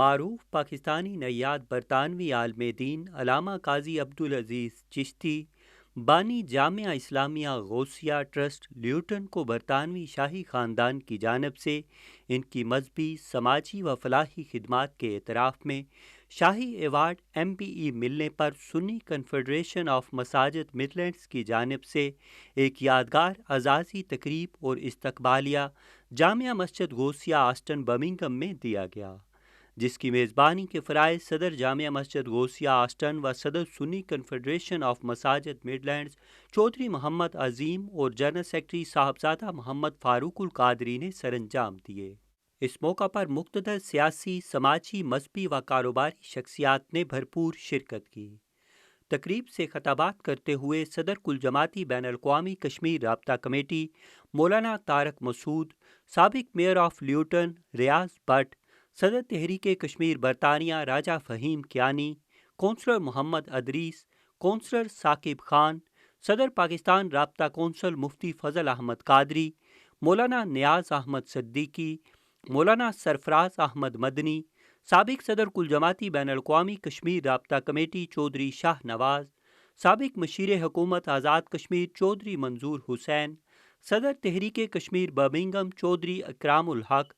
معروف پاکستانی نیاد برطانوی عالم دین علامہ قاضی عبدالعزیز چشتی بانی جامعہ اسلامیہ غوثیہ ٹرسٹ لیوٹن کو برطانوی شاہی خاندان کی جانب سے ان کی مذہبی، سماجی و فلاحی خدمات کے اعتراف میں شاہی ایوارڈ MBE ملنے پر سنی کنفیڈریشن آف مساجد مڈلینڈز کی جانب سے ایک یادگار اعزازی تقریب اور استقبالیہ جامعہ مسجد غوثیہ آسٹن برمنگھم میں دیا گیا، جس کی میزبانی کے فرائض صدر جامعہ مسجد غوثیہ آسٹن و صدر سنی کنفیڈریشن آف مساجد مڈلینڈز چودھری محمد عظیم اور جنرل سیکرٹری صاحبزادہ محمد فاروق القادری نے سر انجام دیے۔ اس موقع پر مقتدر سیاسی، سماجی، مذہبی و کاروباری شخصیات نے بھرپور شرکت کی۔ تقریب سے خطابات کرتے ہوئے صدر کل جماعتی بین الاقوامی کشمیر رابطہ کمیٹی مولانا طارق مسعود، سابق میئر آف لیوٹن ریاض بٹ، صدر تحریک کشمیر برطانیہ راجہ فہیم کیانی، کونسلر محمد ادریس، کونسلر ثاقب خان، صدر پاکستان رابطہ کونسل مفتی فضل احمد قادری، مولانا نیاز احمد صدیقی، مولانا سرفراز احمد مدنی، سابق صدر کل جماعتی بین الاقوامی کشمیر رابطہ کمیٹی چودھری شاہ نواز، سابق مشیر حکومت آزاد کشمیر چودھری منظور حسین، صدر تحریک کشمیر برمنگھم چودھری اکرام الحق،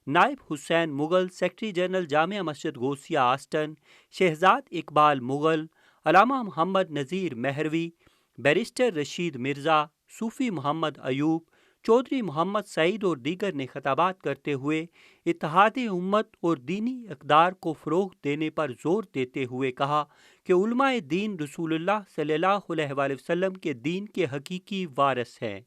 نائب حسین مغل، سیکرٹری جنرل جامعہ مسجد غوثیہ آسٹن شہزاد اقبال مغل، علامہ محمد نذیر مہروی، بیرسٹر رشید مرزا، صوفی محمد ایوب، چودھری محمد سعید اور دیگر نے خطابات کرتے ہوئے اتحاد امت اور دینی اقدار کو فروغ دینے پر زور دیتے ہوئے کہا کہ علماء دین رسول اللہ صلی اللہ علیہ وآلہ وسلم کے دین کے حقیقی وارث ہیں۔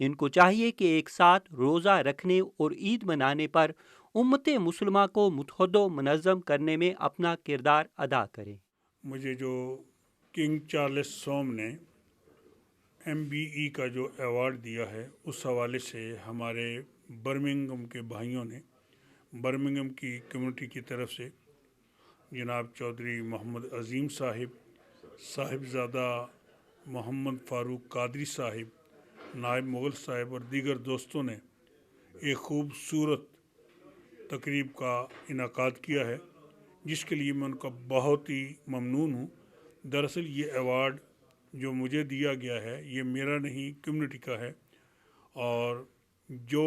ان کو چاہیے کہ ایک ساتھ روزہ رکھنے اور عید منانے پر امت مسلمہ کو متحد و منظم کرنے میں اپنا کردار ادا کریں۔ مجھے جو کنگ چارلس سوم نے MBE کا جو ایوارڈ دیا ہے، اس حوالے سے ہمارے برمنگھم کے بھائیوں نے برمنگھم کی کمیونٹی کی طرف سے جناب چودھری محمد عظیم صاحبزادہ محمد فاروق قادری صاحب، نائب مغل صاحب اور دیگر دوستوں نے ایک خوبصورت تقریب کا انعقاد کیا ہے، جس کے لیے میں ان کا بہت ہی ممنون ہوں۔ دراصل یہ ایوارڈ جو مجھے دیا گیا ہے یہ میرا نہیں، کمیونٹی کا ہے، اور جو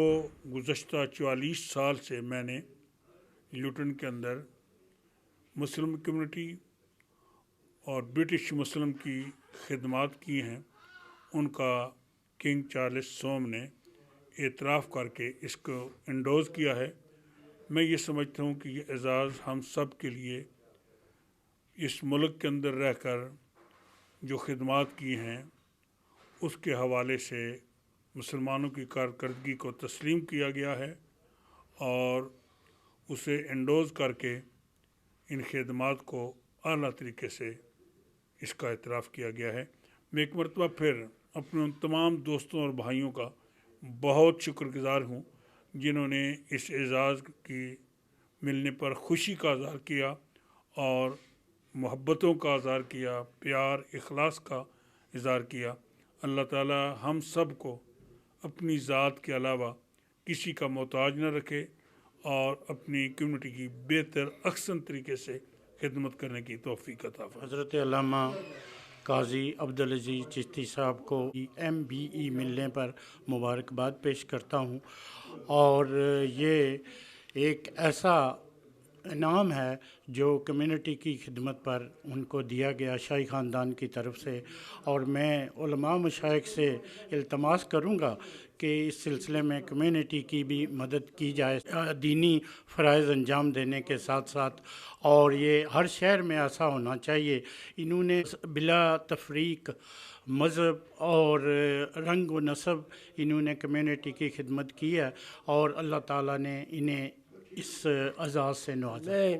گزشتہ 44 سال سے میں نے لیوٹن کے اندر مسلم کمیونٹی اور برٹش مسلم کی خدمات کی ہیں، ان کا کنگ چارلس سوم نے اعتراف کر کے اس کو انڈوز کیا ہے۔ میں یہ سمجھتا ہوں کہ یہ اعزاز ہم سب کے لیے اس ملک کے اندر رہ کر جو خدمات کی ہیں اس کے حوالے سے مسلمانوں کی کارکردگی کو تسلیم کیا گیا ہے اور اسے انڈوز کر کے ان خدمات کو اعلیٰ طریقے سے اس کا اعتراف کیا گیا ہے۔ میں ایک مرتبہ پھر اپنے ان تمام دوستوں اور بھائیوں کا بہت شکر گزار ہوں جنہوں نے اس اعزاز کی ملنے پر خوشی کا اظہار کیا اور محبتوں کا اظہار کیا، پیار اخلاص کا اظہار کیا۔ اللہ تعالی ہم سب کو اپنی ذات کے علاوہ کسی کا محتاج نہ رکھے اور اپنی کمیونٹی کی بہتر احسن طریقے سے خدمت کرنے کی توفیق عطا فرمائے۔ حضرت علامہ قاضی عبدالعزیز چشتی صاحب کو MBE ملنے پر مبارکباد پیش کرتا ہوں، اور یہ ایک ایسا انعام ہے جو کمیونٹی کی خدمت پر ان کو دیا گیا شاہی خاندان کی طرف سے، اور میں علماء مشائخ سے التماس کروں گا کہ اس سلسلے میں کمیونٹی کی بھی مدد کی جائے دینی فرائض انجام دینے کے ساتھ ساتھ، اور یہ ہر شہر میں ایسا ہونا چاہیے۔ انہوں نے بلا تفریق مذہب اور رنگ و نسب انہوں نے کمیونٹی کی خدمت کی ہے، اور اللہ تعالیٰ نے انہیں اس اعزاز سے نوازا۔ میں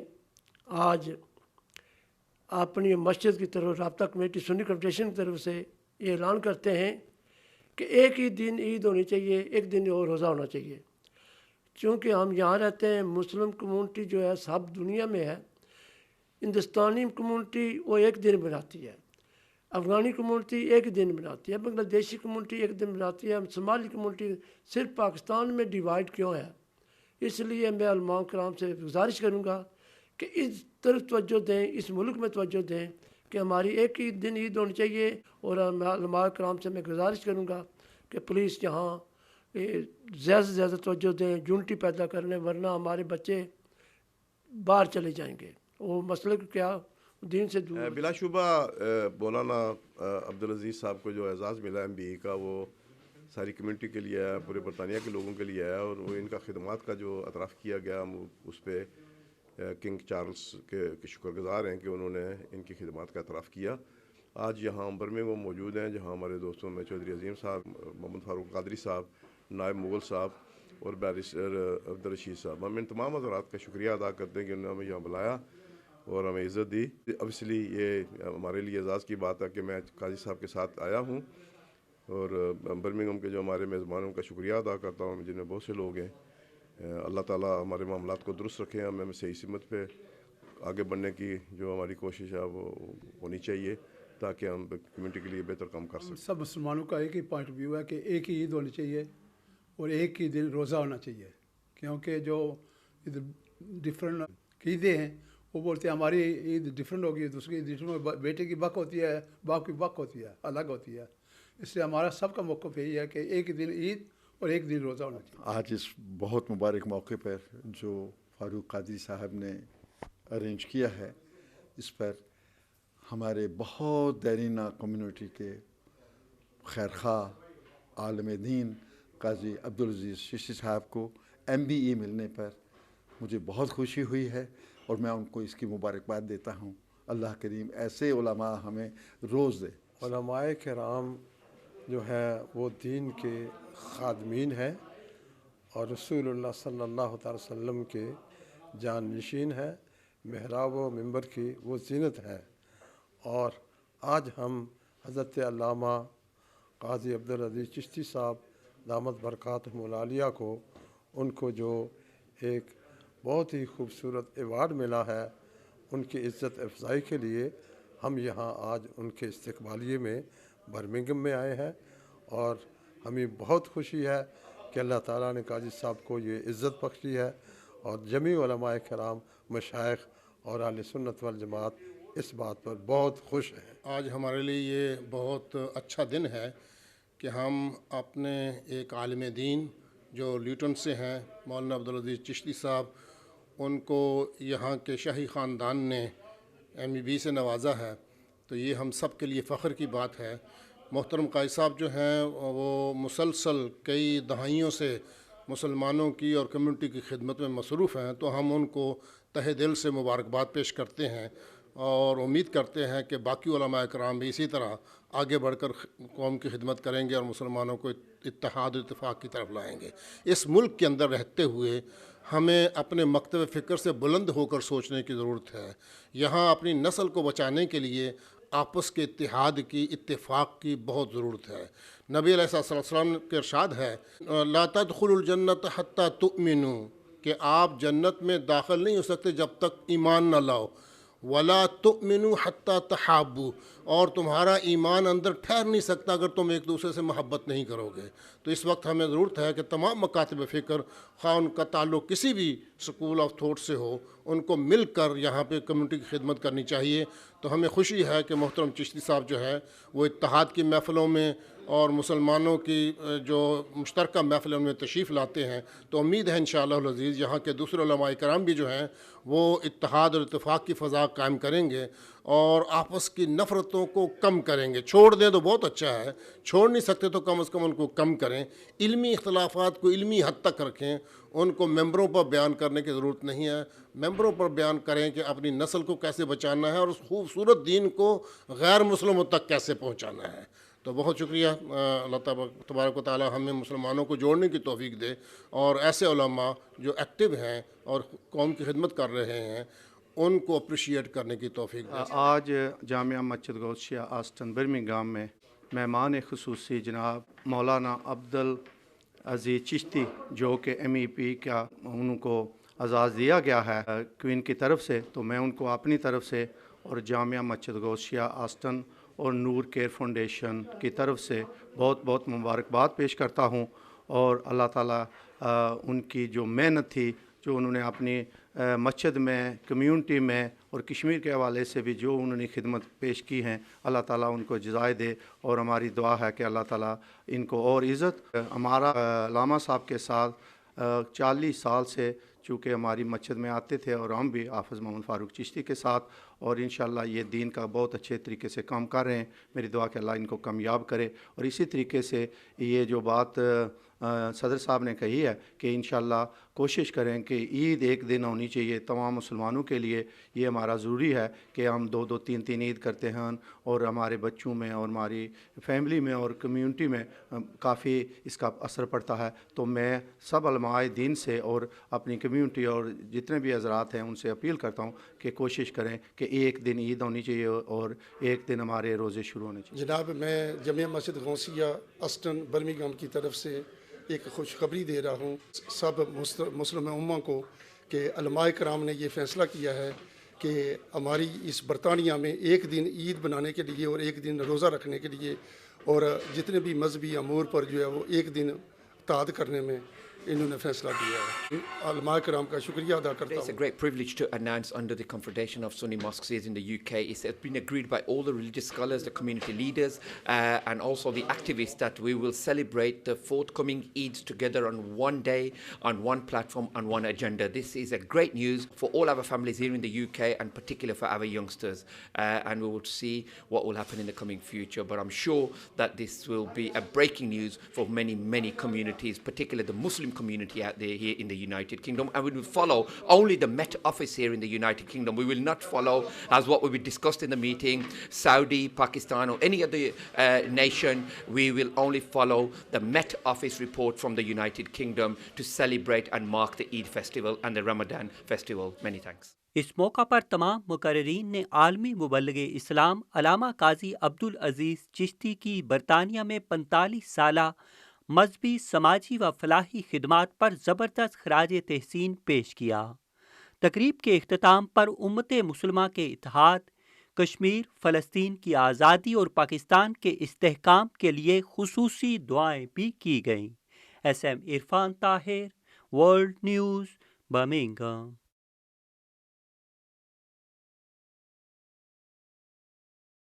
آج اپنی مسجد کی طرف رابطہ کمیٹی سنی کنفیڈریشن کی طرف سے یہ اعلان کرتے ہیں کہ ایک ہی دن عید ہونی چاہیے، ایک دن اور روزہ ہونا چاہیے، چونکہ ہم یہاں رہتے ہیں۔ مسلم کمیونٹی جو ہے سب دنیا میں ہے، ہندوستانی کمیونٹی وہ ایک دن بناتی ہے، افغانی کمیونٹی ایک دن بناتی ہے، بنگلہ دیشی کمیونٹی ایک دن بناتی ہے، صومالی کمیونٹی صرف پاکستان میں ڈیوائڈ کیوں ہے؟ اس لیے میں علماء کرام سے گزارش کروں گا کہ اس طرف توجہ دیں، اس ملک میں توجہ دیں کہ ہماری ایک ہی دن عید ہونی چاہیے. اور علماء کرام سے میں گزارش کروں گا کہ پلیز یہاں زیادہ سے زیادہ توجہ دیں، یونٹی پیدا کرنے، ورنہ ہمارے بچے باہر چلے جائیں گے. وہ مسئلہ کیا دین سے دور. بلا شبہ مولانا عبدالعزیز صاحب کو جو اعزاز ملا MBE کا، وہ ساری کمیونٹی کے لیے آیا، پورے برطانیہ کے لوگوں کے لیے آیا، اور وہ ان کا خدمات کا جو اعتراف کیا گیا، ہم اس پہ کنگ چارلز کے شکر گزار ہیں کہ انہوں نے ان کی خدمات کا اعتراف کیا. آج یہاں برمنگھم موجود ہیں، جہاں ہمارے دوستوں میں چودھری عظیم صاحب، محمد فاروق قادری صاحب، نائب مغل صاحب اور بیرسٹر عبدالرشید صاحب. ہم ان تمام حضرات کا شکریہ ادا کرتے ہیں کہ انہوں نے ہمیں یہاں بلایا اور ہمیں عزت دی. اوبیسلی یہ ہمارے لیے اعزاز کی بات ہے کہ میں قاضی صاحب کے ساتھ آیا ہوں، اور برمنگھم کے جو ہمارے میزبانوں کا شکریہ ادا کرتا ہوں، جن میں بہت سے لوگ ہیں. اللہ تعالیٰ ہمارے معاملات کو درست رکھیں، ہمیں صحیح سمت پہ آگے بڑھنے کی جو ہماری کوشش ہے وہ ہونی چاہیے، تاکہ ہم کمیونٹی کے لیے بہتر کام کر سکیں. سب مسلمانوں کا ایک ہی پوائنٹ ویو ہے کہ ایک ہی عید ہونی چاہیے اور ایک ہی دن روزہ ہونا چاہیے، کیونکہ جو ڈفرینٹ عقیدے ہیں وہ بولتے ہیں ہماری عید ڈفرینٹ ہوگی، دوسری عید ڈفرینٹ، بیٹے کی بک ہوتی ہے، باپ کی بک ہوتی ہے، الگ ہوتی ہے. اس لیے ہمارا سب کا موقف یہی ہے کہ ایک ہی دن عید اور ایک دن روزہ ہونا چاہیے. آج اس بہت مبارک موقع پر جو فاروق قادری صاحب نے ارینج کیا ہے، اس پر ہمارے بہت دیرینہ کمیونٹی کے خیرخواہ عالم دین قاضی عبدالعزیز چشتی صاحب کو MBE ملنے پر مجھے بہت خوشی ہوئی ہے، اور میں ان کو اس کی مبارکباد دیتا ہوں. اللہ کریم ایسے علماء ہمیں روز دے. علماء کرام جو ہیں وہ دین کے خادمین ہیں اور رسول اللہ صلی اللہ تعالی وسلم کے جانشین ہیں. محراب و منبر کی وہ زینت ہے. اور آج ہم حضرت علامہ قاضی عبدالعزیز چشتی صاحب دامت برکاتہم العالیہ کو، ان کو جو ایک بہت ہی خوبصورت ایوارڈ ملا ہے، ان کی عزت افزائی کے لیے ہم یہاں آج ان کے استقبالیے میں برمنگھم میں آئے ہیں. اور ہمیں بہت خوشی ہے کہ اللہ تعالیٰ نے قاضی صاحب کو یہ عزت بخشی ہے، اور جمیع علماء کرام، مشائخ اور اہل سنت والجماعت اس بات پر بہت خوش ہیں. آج ہمارے لیے یہ بہت اچھا دن ہے کہ ہم اپنے ایک عالم دین جو لیوٹن سے ہیں، مولانا عبدالعزیز چشتی صاحب، ان کو یہاں کے شاہی خاندان نے MBE سے نوازا ہے. تو یہ ہم سب کے لیے فخر کی بات ہے. محترم قاضی صاحب جو ہیں وہ مسلسل کئی دہائیوں سے مسلمانوں کی اور کمیونٹی کی خدمت میں مصروف ہیں، تو ہم ان کو تہہ دل سے مبارکباد پیش کرتے ہیں، اور امید کرتے ہیں کہ باقی علماء کرام بھی اسی طرح آگے بڑھ کر قوم کی خدمت کریں گے اور مسلمانوں کو اتحاد و اتفاق کی طرف لائیں گے. اس ملک کے اندر رہتے ہوئے ہمیں اپنے مکتب فکر سے بلند ہو کر سوچنے کی ضرورت ہے. یہاں اپنی نسل کو بچانے کے لیے آپس کے اتحاد کی، اتفاق کی بہت ضرورت ہے. نبی علیہ الصلوۃ والسلام کے ارشاد ہے، لا تدخلوا الجنت حتی تؤمنوا، کہ آپ جنت میں داخل نہیں ہو سکتے جب تک ایمان نہ لاؤ. ولا تؤمنوا حتی تحابوا، اور تمہارا ایمان اندر ٹھہر نہیں سکتا اگر تم ایک دوسرے سے محبت نہیں کرو گے. تو اس وقت ہمیں ضرورت ہے کہ تمام مکاتب فکر، خواہ ان کا تعلق کسی بھی سکول آف تھاٹ سے ہو، ان کو مل کر یہاں پہ کمیونٹی کی خدمت کرنی چاہیے. تو ہمیں خوشی ہے کہ محترم چشتی صاحب جو ہے وہ اتحاد کی محفلوں میں اور مسلمانوں کی جو مشترکہ محفلوں میں تشریف لاتے ہیں. تو امید ہے انشاءاللہ العزیز یہاں کے دوسرے علماء کرام بھی جو ہیں وہ اتحاد اور اتفاق کی فضا قائم کریں گے اور آپس کی نفرتوں کو کم کریں گے. چھوڑ دیں تو بہت اچھا ہے، چھوڑ نہیں سکتے تو کم از کم ان کو کم کریں. علمی اختلافات کو علمی حد تک رکھیں، ان کو ممبروں پر بیان کرنے کی ضرورت نہیں ہے. ممبروں پر بیان کریں کہ اپنی نسل کو کیسے بچانا ہے اور اس خوبصورت دین کو غیر مسلموں تک کیسے پہنچانا ہے. تو بہت شکریہ. اللہ تبارک و تعالی ہمیں مسلمانوں کو جوڑنے کی توفیق دے، اور ایسے علماء جو ایکٹیو ہیں اور قوم کی خدمت کر رہے ہیں ان کو اپریشیٹ کرنے کی توفیق دے. آج جامعہ مسجد غوثیہ آسٹن برمنگھم میں مہمان خصوصی جناب مولانا عبدالعزیز چشتی، جو کہ MEP کا ان کو اعزاز دیا گیا ہے کوئن کی طرف سے، تو میں ان کو اپنی طرف سے اور جامعہ مسجد غوثیہ آسٹن اور نور کیئر فاؤنڈیشن کی طرف سے بہت بہت مبارکباد پیش کرتا ہوں. اور اللہ تعالیٰ ان کی جو محنت تھی، جو انہوں نے اپنی مسجد میں، کمیونٹی میں اور کشمیر کے حوالے سے بھی جو انہوں نے خدمت پیش کی ہیں، اللہ تعالیٰ ان کو جزائے دے، اور ہماری دعا ہے کہ اللہ تعالیٰ ان کو اور عزت۔ ہمارا علامہ صاحب کے ساتھ 40 سال سے چونکہ ہماری مسجد میں آتے تھے، اور ہم بھی حافظ محمد فاروق چشتی کے ساتھ، اور انشاءاللہ یہ دین کا بہت اچھے طریقے سے کام کر رہے ہیں۔ میری دعا کہ اللہ ان کو کامیاب کرے، اور اسی طریقے سے یہ جو بات صدر صاحب نے کہی ہے کہ انشاءاللہ کوشش کریں کہ عید ایک دن ہونی چاہیے تمام مسلمانوں کے لیے۔ یہ ہمارا ضروری ہے کہ ہم 2 3 عید کرتے ہیں، اور ہمارے بچوں میں اور ہماری فیملی میں اور کمیونٹی میں کافی اس کا اثر پڑتا ہے۔ تو میں سب علماء دین سے اور اپنی کمیونٹی اور جتنے بھی حضرات ہیں ان سے اپیل کرتا ہوں کہ کوشش کریں کہ ایک دن عید ہونی چاہیے اور ایک دن ہمارے روزے شروع ہونے چاہیے۔ جناب، میں جامعہ مسجد غوثیہ اسٹن برمنگھم کی طرف سے ایک خوشخبری دے رہا ہوں سب مسلم امہ کو کہ علماء کرام نے یہ فیصلہ کیا ہے کہ ہماری اس برطانیہ میں ایک دن عید بنانے کے لیے اور ایک دن روزہ رکھنے کے لیے، اور جتنے بھی مذہبی امور پر جو ہے وہ ایک دن اطاعت کرنے میں انہوں نے فیصلہ کیا ہے۔ علماء کرام کا شکریہ ادا کرتا ہوں۔ It's a great privilege to announce under the Confederation of Sunni Mosques in the UK. It's been agreed by all the religious scholars, the community leaders, and also the activists that we will celebrate the forthcoming Eids together on one day, on one platform, on one agenda. This is a great news for all our families here in the UK, and particularly for our youngsters. And we will see what will happen in the coming future. But I'm sure that this will be a breaking news for many, many communities, particularly the Muslim community out there here in the United Kingdom, and we will follow only the Met Office here in the United Kingdom. We will not follow, as what will be discussed in the meeting, Saudi, Pakistan or any other nation. We will only follow the Met Office report from the United Kingdom to celebrate and mark the Eid festival and the Ramadan festival. Many thanks. اس موقع پر تمام مقررین نے عالمی مبلغ اسلام علامہ قاضی عبدالعزیز چشتی کی برطانیہ میں 45 سالہ مذہبی، سماجی و فلاحی خدمات پر زبردست خراج تحسین پیش کیا۔ تقریب کے اختتام پر امت مسلمہ کے اتحاد، کشمیر، فلسطین کی آزادی اور پاکستان کے استحکام کے لیے خصوصی دعائیں بھی کی گئیں۔ SM Irfan Tahir, world news, Birmingham.